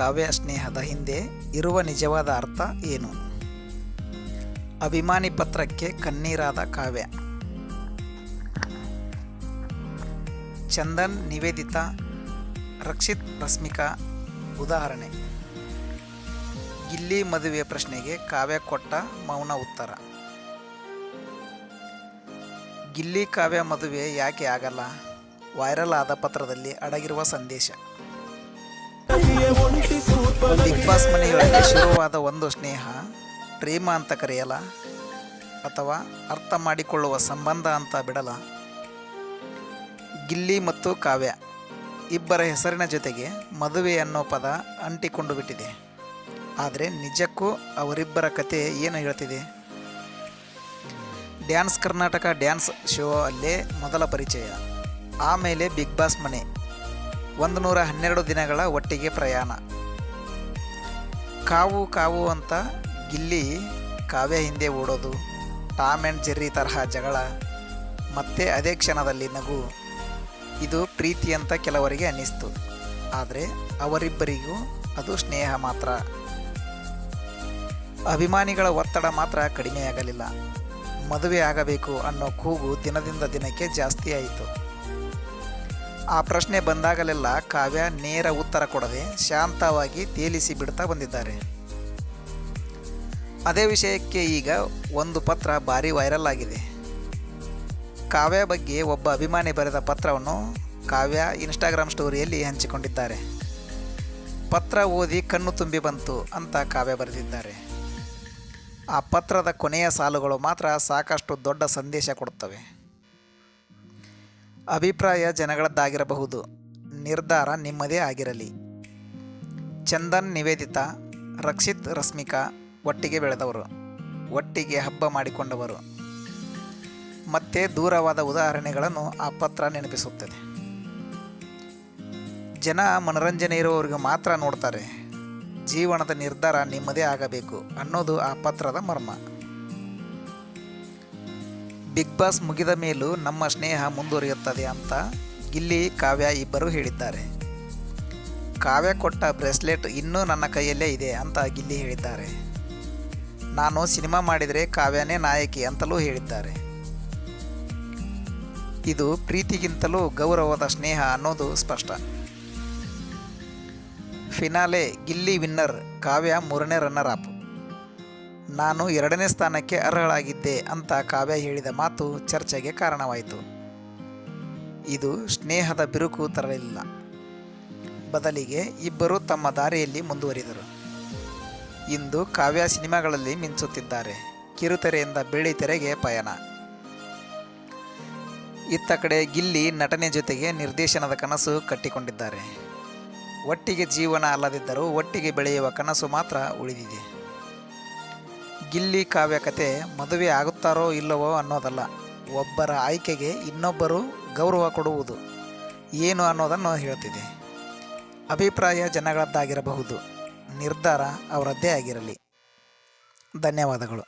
ಕಾವ್ಯ ಸ್ನೇಹದ ಹಿಂದೆ ಇರುವ ನಿಜವಾದ ಅರ್ಥ ಏನು? ಅಭಿಮಾನಿ ಪತ್ರಕ್ಕೆ ಕಣ್ಣೀರಾದ ಕಾವ್ಯ. ಚಂದನ್, ನಿವೇದಿತಾ, ರಕ್ಷಿತ್, ರಶ್ಮಿಕಾ ಉದಾಹರಣೆ. ಗಿಲ್ಲಿ ಮದುವೆ ಪ್ರಶ್ನೆಗೆ ಕಾವ್ಯ ಕೊಟ್ಟ ಮೌನ ಉತ್ತರ. ಗಿಲ್ಲಿ ಕಾವ್ಯ ಮದುವೆ ಯಾಕೆ ಆಗಲ್ಲ? ವೈರಲ್ ಆದ ಪತ್ರದಲ್ಲಿ ಅಡಗಿರುವ ಸಂದೇಶ. ಬಿಗ್ ಬಾಸ್ ಮನೆಗಳಲ್ಲಿ ಶುರುವಾದ ಒಂದು ಸ್ನೇಹ ಪ್ರೇಮ ಅಂತ ಕರೆಯಲ, ಅಥವಾ ಅರ್ಥ ಮಾಡಿಕೊಳ್ಳುವ ಸಂಬಂಧ ಅಂತ ಬಿಡಲ? ಗಿಲ್ಲಿ ಮತ್ತು ಕಾವ್ಯ ಇಬ್ಬರ ಹೆಸರಿನ ಜೊತೆಗೆ ಮದುವೆ ಅನ್ನೋ ಪದ ಅಂಟಿಕೊಂಡು ಬಿಟ್ಟಿದೆ. ಆದರೆ ನಿಜಕ್ಕೂ ಅವರಿಬ್ಬರ ಕತೆ ಏನು ಹೇಳ್ತಿದೆ? ಡ್ಯಾನ್ಸ್ ಕರ್ನಾಟಕ ಡ್ಯಾನ್ಸ್ ಶೋ ಅಲ್ಲೇ ಮೊದಲ ಪರಿಚಯ, ಆಮೇಲೆ ಬಿಗ್ ಬಾಸ್ ಮನೆ, 112 ದಿನಗಳ ಒಟ್ಟಿಗೆ ಪ್ರಯಾಣ. ಕಾವು ಕಾವು ಅಂತ ಗಿಲ್ಲಿ ಕಾವ್ಯ ಹಿಂದೆ ಓಡೋದು, ಟಾಮ್ ಆ್ಯಂಡ್ ಜೆರ್ರಿ ತರಹ ಜಗಳ, ಮತ್ತೆ ಅದೇ ಕ್ಷಣದಲ್ಲಿ ನಗು. ಇದು ಪ್ರೀತಿ ಅಂತ ಕೆಲವರಿಗೆ ಅನ್ನಿಸ್ತು, ಆದರೆ ಅವರಿಬ್ಬರಿಗೂ ಅದು ಸ್ನೇಹ ಮಾತ್ರ. ಅಭಿಮಾನಿಗಳ ಒತ್ತಡ ಮಾತ್ರ ಕಡಿಮೆಯಾಗಲಿಲ್ಲ. ಮದುವೆ ಆಗಬೇಕು ಅನ್ನೋ ಕೂಗು ದಿನದಿಂದ ದಿನಕ್ಕೆ ಜಾಸ್ತಿ ಆಯಿತು. ಆ ಪ್ರಶ್ನೆ ಬಂದಾಗಲೆಲ್ಲ ಕಾವ್ಯ ನೇರ ಉತ್ತರ ಕೊಡದೆ ಶಾಂತವಾಗಿ ತೇಲಿಸಿ ಬಿಡ್ತಾ ಬಂದಿದ್ದಾರೆ. ಅದೇ ವಿಷಯಕ್ಕೆ ಈಗ ಒಂದು ಪತ್ರ ಭಾರಿ ವೈರಲ್ ಆಗಿದೆ. ಕಾವ್ಯ ಬಗ್ಗೆ ಒಬ್ಬ ಅಭಿಮಾನಿ ಬರೆದ ಪತ್ರವನ್ನು ಕಾವ್ಯ ಇನ್ಸ್ಟಾಗ್ರಾಮ್ ಸ್ಟೋರಿಯಲ್ಲಿ ಹಂಚಿಕೊಂಡಿದ್ದಾರೆ. ಪತ್ರ ಓದಿ ಕಣ್ಣು ತುಂಬಿ ಬಂತು ಅಂತ ಕಾವ್ಯ ಬರೆದಿದ್ದಾರೆ. ಆ ಪತ್ರದ ಕೊನೆಯ ಸಾಲುಗಳು ಮಾತ್ರ ಸಾಕಷ್ಟು ದೊಡ್ಡ ಸಂದೇಶ ಕೊಡುತ್ತವೆ. ಅಭಿಪ್ರಾಯ ಜನಗಳದ್ದಾಗಿರಬಹುದು, ನಿರ್ಧಾರ ನಿಮ್ಮದೇ ಆಗಿರಲಿ. ಚಂದನ್, ನಿವೇದಿತಾ, ರಕ್ಷಿತ್, ರಶ್ಮಿಕಾ ಒಟ್ಟಿಗೆ ಬೆಳೆದವರು, ಒಟ್ಟಿಗೆ ಹಬ್ಬ ಮಾಡಿಕೊಂಡವರು. ಮತ್ತೆ ದೂರವಾದ ಉದಾಹರಣೆಗಳನ್ನು ಆ ಪತ್ರ ನೆನಪಿಸುತ್ತದೆ. ಜನ ಮನರಂಜನೆ ಇರುವವರಿಗೆ ಮಾತ್ರ ನೋಡ್ತಾರೆ. ಜೀವನದ ನಿರ್ಧಾರ ನಿಮ್ಮದೇ ಆಗಬೇಕು ಅನ್ನೋದು ಆ ಪತ್ರದ ಮರ್ಮ. ಬಿಗ್ ಬಾಸ್ ಮುಗಿದ ಮೇಲೂ ನಮ್ಮ ಸ್ನೇಹ ಮುಂದುವರಿಯುತ್ತದೆ ಅಂತ ಗಿಲ್ಲಿ, ಕಾವ್ಯ ಇಬ್ಬರು ಹೇಳಿದ್ದಾರೆ. ಕಾವ್ಯ ಕೊಟ್ಟ ಬ್ರೇಸ್ಲೆಟ್ ಇನ್ನೂ ನನ್ನ ಕೈಯಲ್ಲೇ ಇದೆ ಅಂತ ಗಿಲ್ಲಿ ಹೇಳಿದ್ದಾರೆ. ನಾನು ಸಿನಿಮಾ ಮಾಡಿದರೆ ಕಾವ್ಯನೇ ನಾಯಕಿ ಅಂತಲೂ ಹೇಳಿದ್ದಾರೆ. ಇದು ಪ್ರೀತಿಗಿಂತಲೂ ಗೌರವದ ಸ್ನೇಹ ಅನ್ನೋದು ಸ್ಪಷ್ಟ. ಫಿನಾಲೆ ಗಿಲ್ಲಿ ವಿನ್ನರ್, ಕಾವ್ಯ 3ನೇ ರನ್ನರ್ ಅಪ್. ನಾನು 2ನೇ ಸ್ಥಾನಕ್ಕೆ ಅರ್ಹಳಾಗಿದ್ದೆ ಅಂತ ಕಾವ್ಯ ಹೇಳಿದ ಮಾತು ಚರ್ಚೆಗೆ ಕಾರಣವಾಯಿತು. ಇದು ಸ್ನೇಹದ ಬಿರುಕು ತರಲಿಲ್ಲ, ಬದಲಿಗೆ ಇಬ್ಬರು ತಮ್ಮ ದಾರಿಯಲ್ಲಿ ಮುಂದುವರಿದರು. ಇಂದು ಕಾವ್ಯ ಸಿನಿಮಾಗಳಲ್ಲಿ ಮಿಂಚುತ್ತಿದ್ದಾರೆ. ಕಿರುತೆರೆಯಿಂದ ಬೆಳ್ಳಿತೆರೆಗೆ ಪಯಣ. ಇತ್ತ ಕಡೆ ಗಿಲ್ಲಿ ನಟನೆ ಜೊತೆಗೆ ನಿರ್ದೇಶನದ ಕನಸು ಕಟ್ಟಿಕೊಂಡಿದ್ದಾರೆ. ಒಟ್ಟಿಗೆ ಜೀವನ ಅಲ್ಲದಿದ್ದರೂ ಒಟ್ಟಿಗೆ ಬೆಳೆಯುವ ಕನಸು ಮಾತ್ರ ಉಳಿದಿದೆ. ಗಿಲ್ಲಿ ಕಾವ್ಯ ಕತೆ ಮದುವೆ ಆಗುತ್ತಾರೋ ಇಲ್ಲವೋ ಅನ್ನೋದಲ್ಲ, ಒಬ್ಬರ ಆಯ್ಕೆಗೆ ಇನ್ನೊಬ್ಬರು ಗೌರವ ಕೊಡುವುದು ಏನು ಅನ್ನೋದನ್ನು ಹೇಳ್ತಿದೆ. ಅಭಿಪ್ರಾಯ ಜನಗಳದ್ದಾಗಿರಬಹುದು, ನಿರ್ಧಾರ ಅವರದ್ದೇ ಆಗಿರಲಿ. ಧನ್ಯವಾದಗಳು.